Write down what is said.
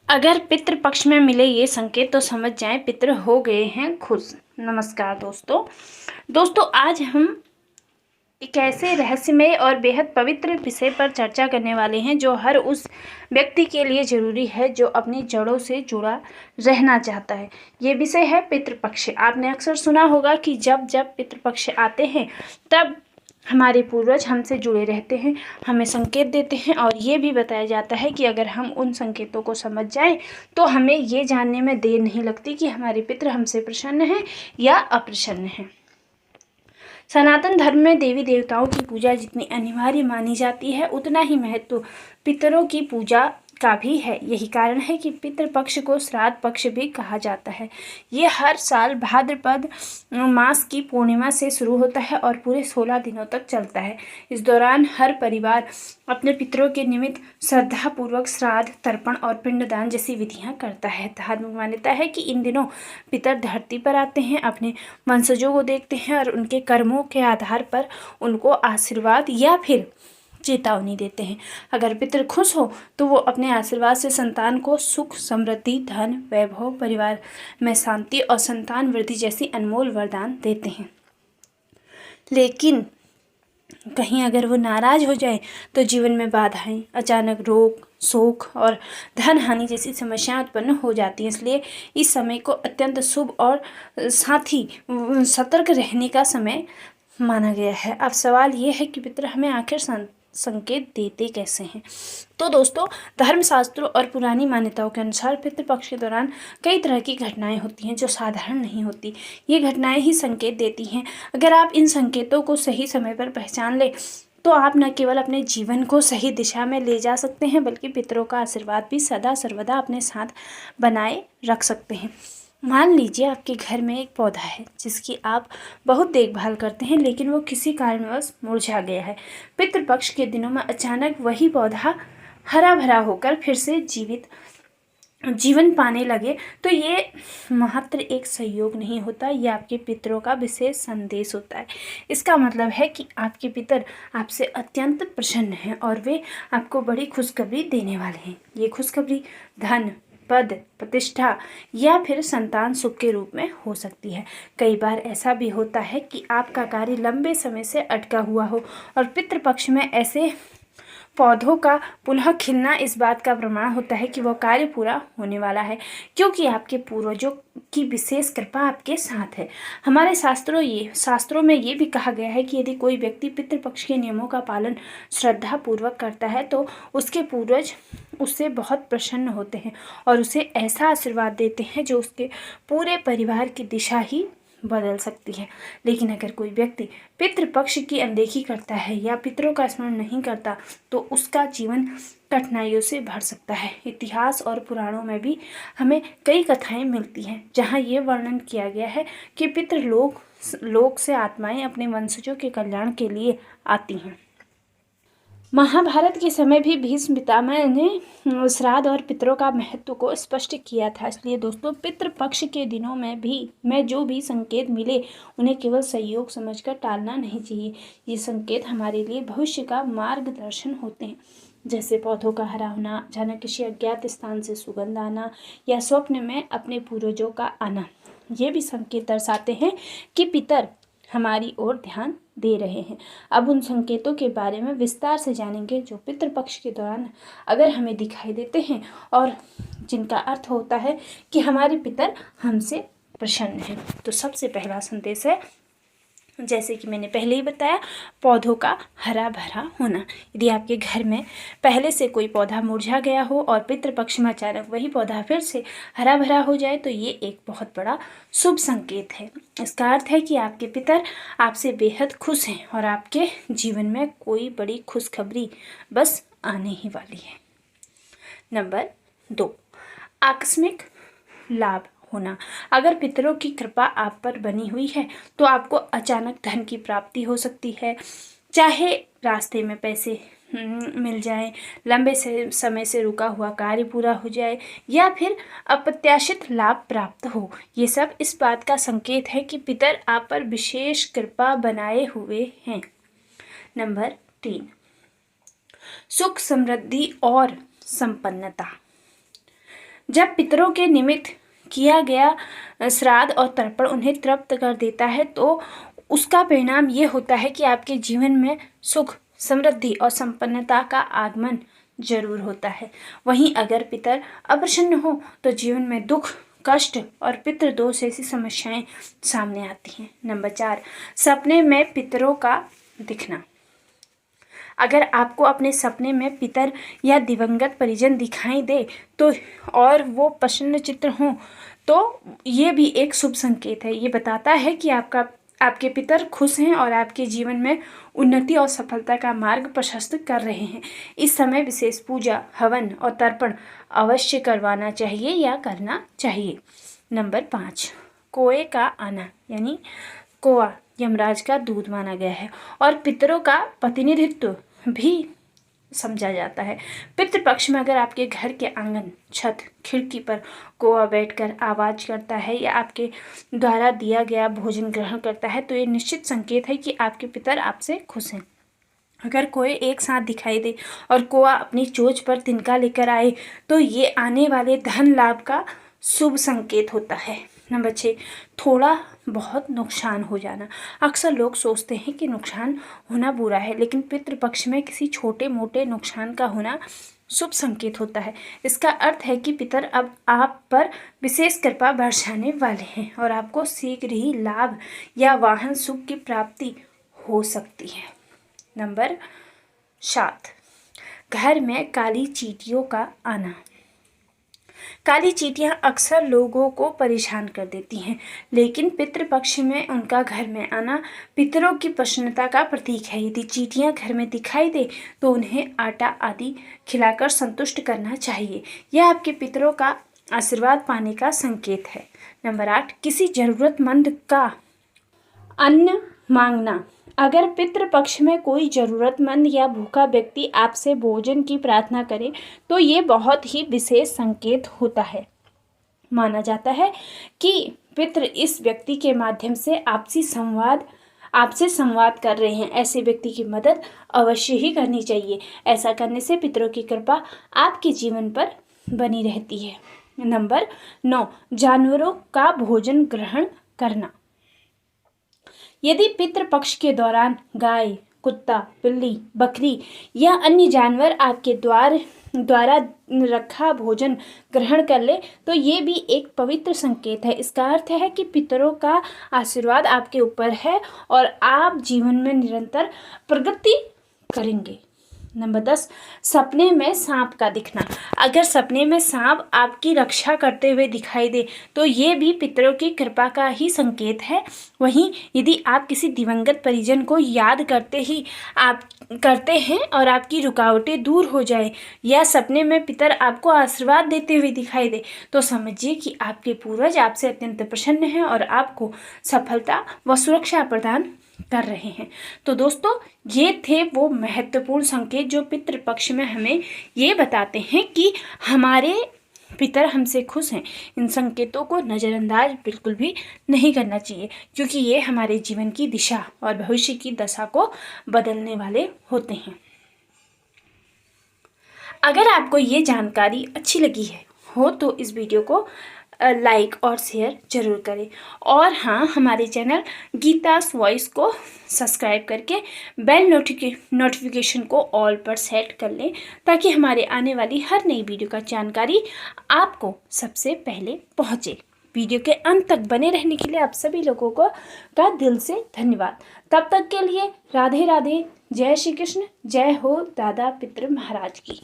अगर पितृपक्ष में मिले ये संकेत तो समझ जाएं पितृ हो गए हैं खुश। नमस्कार दोस्तों आज हम एक ऐसे रहस्यमय और बेहद पवित्र विषय पर चर्चा करने वाले हैं जो हर उस व्यक्ति के लिए जरूरी है जो अपनी जड़ों से जुड़ा रहना चाहता है। ये विषय है पितृपक्ष। आपने अक्सर सुना होगा कि जब जब पितृपक्ष आते हैं तब हमारे पूर्वज हमसे जुड़े रहते हैं, हमें संकेत देते हैं और ये भी बताया जाता है कि अगर हम उन संकेतों को समझ जाएं तो हमें ये जानने में देर नहीं लगती कि हमारे पितृ हमसे प्रसन्न हैं या अप्रसन्न हैं। सनातन धर्म में देवी देवताओं की पूजा जितनी अनिवार्य मानी जाती है उतना ही महत्व पितरों की पूजा का भी है। यही कारण है कि पितृपक्ष को श्राद्ध पक्ष भी कहा जाता है। ये हर साल भाद्रपद मास की पूर्णिमा से शुरू होता है और पूरे 16 दिनों तक चलता है। इस दौरान हर परिवार अपने पितरों के निमित्त श्रद्धापूर्वक श्राद्ध, तर्पण और पिंडदान जैसी विधियां करता है। धार्मिक मान्यता है कि इन दिनों पितर धरती पर आते हैं, अपने वंशजों को देखते हैं और उनके कर्मों के आधार पर उनको आशीर्वाद या फिर चेतावनी देते हैं। अगर पितृ खुश हो तो वो अपने आशीर्वाद से संतान को सुख, समृद्धि, धन, वैभव, परिवार में शांति और संतान वृद्धि जैसी अनमोल वरदान देते हैं। लेकिन कहीं अगर वो नाराज हो जाए तो जीवन में बाधाएं, अचानक रोग, शोक और धन हानि जैसी समस्याएं उत्पन्न हो जाती हैं। इसलिए इस समय को अत्यंत शुभ और साथ ही सतर्क रहने का समय माना गया है। अब सवाल ये है कि पितृ हमें आखिर संकेत देते कैसे हैं। तो दोस्तों, धर्मशास्त्रों और पुरानी मान्यताओं के अनुसार पितृपक्ष के दौरान कई तरह की घटनाएं होती हैं जो साधारण नहीं होती। ये घटनाएं ही संकेत देती हैं। अगर आप इन संकेतों को सही समय पर पहचान ले तो आप न केवल अपने जीवन को सही दिशा में ले जा सकते हैं बल्कि पितरों का आशीर्वाद भी सदा सर्वदा अपने साथ बनाए रख सकते हैं। मान लीजिए आपके घर में एक पौधा है जिसकी आप बहुत देखभाल करते हैं लेकिन वो किसी कारणवश मुरझा गया है। पितृपक्ष के दिनों में अचानक वही पौधा हरा भरा होकर फिर से जीवन पाने लगे तो ये मात्र एक सहयोग नहीं होता, ये आपके पितरों का विशेष संदेश होता है। इसका मतलब है कि आपके पितर आपसे अत्यंत प्रसन्न हैं और वे आपको बड़ी खुशखबरी देने वाले हैं। ये खुशखबरी धन, पद, प्रतिष्ठा या फिर संतान सुख के रूप में हो सकती है। कई बार ऐसा भी होता है कि आपका कार्य लंबे समय से अटका हुआ हो और पितृपक्ष में ऐसे पौधों का पुनः खिलना इस बात का प्रमाण होता है कि वह कार्य पूरा होने वाला है, क्योंकि आपके पूर्वजों की विशेष कृपा आपके साथ है। हमारे शास्त्रों में ये भी कहा गया है कि यदि कोई व्यक्ति पितृपक्ष के नियमों का पालन श्रद्धा पूर्वक करता है तो उसके पूर्वज उससे बहुत प्रसन्न होते हैं और उसे ऐसा आशीर्वाद देते हैं जो उसके पूरे परिवार की दिशा ही बदल सकती है। लेकिन अगर कोई व्यक्ति पितृपक्ष की अनदेखी करता है या पितरों का स्मरण नहीं करता तो उसका जीवन कठिनाइयों से भर सकता है। इतिहास और पुराणों में भी हमें कई कथाएं मिलती हैं जहां ये वर्णन किया गया है कि पितृलोक से आत्माएं अपने वंशजों के कल्याण के लिए आती हैं। महाभारत के समय भी भीष्म पितामह ने श्राद्ध और पितरों का महत्व को स्पष्ट किया था। इसलिए दोस्तों, पितृपक्ष के दिनों में जो भी संकेत मिले उन्हें केवल सहयोग समझकर टालना नहीं चाहिए। ये संकेत हमारे लिए भविष्य का मार्गदर्शन होते हैं, जैसे पौधों का हरा होना, अचानक किसी अज्ञात स्थान से सुगंध आना या स्वप्न में अपने पूर्वजों का आना। ये भी संकेत दर्शाते हैं कि पितर हमारी ओर ध्यान दे रहे हैं। अब उन संकेतों के बारे में विस्तार से जानेंगे जो पितृपक्ष के दौरान अगर हमें दिखाई देते हैं और जिनका अर्थ होता है कि हमारे पितर हमसे प्रसन्न हैं। तो सबसे पहला संदेश है, जैसे कि मैंने पहले ही बताया, पौधों का हरा भरा होना। यदि आपके घर में पहले से कोई पौधा मुरझा गया हो और पितृपक्ष में अचानक वही पौधा फिर से हरा भरा हो जाए तो ये एक बहुत बड़ा शुभ संकेत है। इसका अर्थ है कि आपके पितर आपसे बेहद खुश हैं और आपके जीवन में कोई बड़ी खुशखबरी बस आने ही वाली है। नंबर 2, आकस्मिक लाभ होना। अगर पितरों की कृपा आप पर बनी हुई है तो आपको अचानक धन की प्राप्ति हो सकती है, चाहे रास्ते में पैसे मिल जाए, लंबे समय से रुका हुआ कार्य पूरा हो जाए या फिर अप्रत्याशित लाभ प्राप्त हो। ये सब इस बात का संकेत है कि पितर आप पर विशेष कृपा बनाए हुए हैं। नंबर 3, सुख, समृद्धि और संपन्नता। जब पितरों के निमित्त किया गया श्राद्ध और तर्पण उन्हें तृप्त कर देता है तो उसका परिणाम ये होता है कि आपके जीवन में सुख, समृद्धि और संपन्नता का आगमन जरूर होता है। वहीं अगर पितर अप्रसन्न हो तो जीवन में दुख, कष्ट और पितृदोष ऐसी समस्याएं सामने आती हैं। नंबर 4, सपने में पितरों का दिखना। अगर आपको अपने सपने में पितर या दिवंगत परिजन दिखाई दे तो और वो प्रसन्न चित्र हों तो ये भी एक शुभ संकेत है। ये बताता है कि आपके पितर खुश हैं और आपके जीवन में उन्नति और सफलता का मार्ग प्रशस्त कर रहे हैं। इस समय विशेष पूजा, हवन और तर्पण अवश्य करवाना चाहिए या करना चाहिए। नंबर 5, कोए का आना, यानी कोआ यमराज का दूत माना गया है और पितरों का प्रतिनिधित्व भी समझा जाता है। पितृपक्ष में अगर आपके घर के आंगन, छत, खिड़की पर कौआ बैठकर आवाज करता है या आपके द्वारा दिया गया भोजन ग्रहण करता है तो ये निश्चित संकेत है कि आपके पितर आपसे खुश हैं। अगर कोई एक साथ दिखाई दे और कौआ अपनी चोंच पर तिनका लेकर आए तो ये आने वाले धन लाभ का शुभ संकेत होता है। नंबर 6, थोड़ा बहुत नुकसान हो जाना। अक्सर लोग सोचते हैं कि नुकसान होना बुरा है, लेकिन पितृपक्ष में किसी छोटे मोटे नुकसान का होना शुभ संकेत होता है। इसका अर्थ है कि पितर अब आप पर विशेष कृपा बरसाने वाले हैं और आपको शीघ्र ही लाभ या वाहन सुख की प्राप्ति हो सकती है। नंबर 7, घर में काली चींटियों का आना। काली चींटियां अक्सर लोगों को परेशान कर देती हैं, लेकिन पितृपक्ष में उनका घर में आना पितरों की प्रसन्नता का प्रतीक है। यदि चींटियां घर में दिखाई दे तो उन्हें आटा आदि खिलाकर संतुष्ट करना चाहिए। यह आपके पितरों का आशीर्वाद पाने का संकेत है। नंबर 8, किसी जरूरतमंद का अन्न मांगना। अगर पितृपक्ष में कोई ज़रूरतमंद या भूखा व्यक्ति आपसे भोजन की प्रार्थना करे तो ये बहुत ही विशेष संकेत होता है। माना जाता है कि पितृ इस व्यक्ति के माध्यम से आपसे संवाद कर रहे हैं। ऐसे व्यक्ति की मदद अवश्य ही करनी चाहिए। ऐसा करने से पितरों की कृपा आपके जीवन पर बनी रहती है। नंबर 9, जानवरों का भोजन ग्रहण करना। यदि पितृपक्ष के दौरान गाय, कुत्ता, बिल्ली, बकरी या अन्य जानवर आपके द्वारा रखा भोजन ग्रहण कर ले तो ये भी एक पवित्र संकेत है। इसका अर्थ है कि पितरों का आशीर्वाद आपके ऊपर है और आप जीवन में निरंतर प्रगति करेंगे। नंबर 10, सपने में सांप का दिखना। अगर सपने में सांप आपकी रक्षा करते हुए दिखाई दे तो ये भी पितरों की कृपा का ही संकेत है। वहीं यदि आप किसी दिवंगत परिजन को याद करते हैं और आपकी रुकावटें दूर हो जाए या सपने में पितर आपको आशीर्वाद देते हुए दिखाई दे तो समझिए कि आपके पूर्वज आपसे अत्यंत प्रसन्न हैं और आपको सफलता व सुरक्षा प्रदान कर रहे हैं। तो दोस्तों, ये थे वो महत्वपूर्ण संकेत जो पितृपक्ष में हमें ये बताते हैं कि हमारे पितर हमसे खुश हैं। इन संकेतों को नज़रअंदाज बिल्कुल भी नहीं करना चाहिए क्योंकि ये हमारे जीवन की दिशा और भविष्य की दशा को बदलने वाले होते हैं। अगर आपको ये जानकारी अच्छी लगी हो तो इस वीडियो को लाइक और शेयर जरूर करें और हाँ, हमारे चैनल गीतास वॉइस को सब्सक्राइब करके बेल नोटिफिकेशन को ऑल पर सेट कर लें ताकि हमारे आने वाली हर नई वीडियो का जानकारी आपको सबसे पहले पहुँचे। वीडियो के अंत तक बने रहने के लिए आप सभी लोगों का दिल से धन्यवाद। तब तक के लिए राधे राधे। जय श्री कृष्ण। जय हो दादा पितृ महाराज की।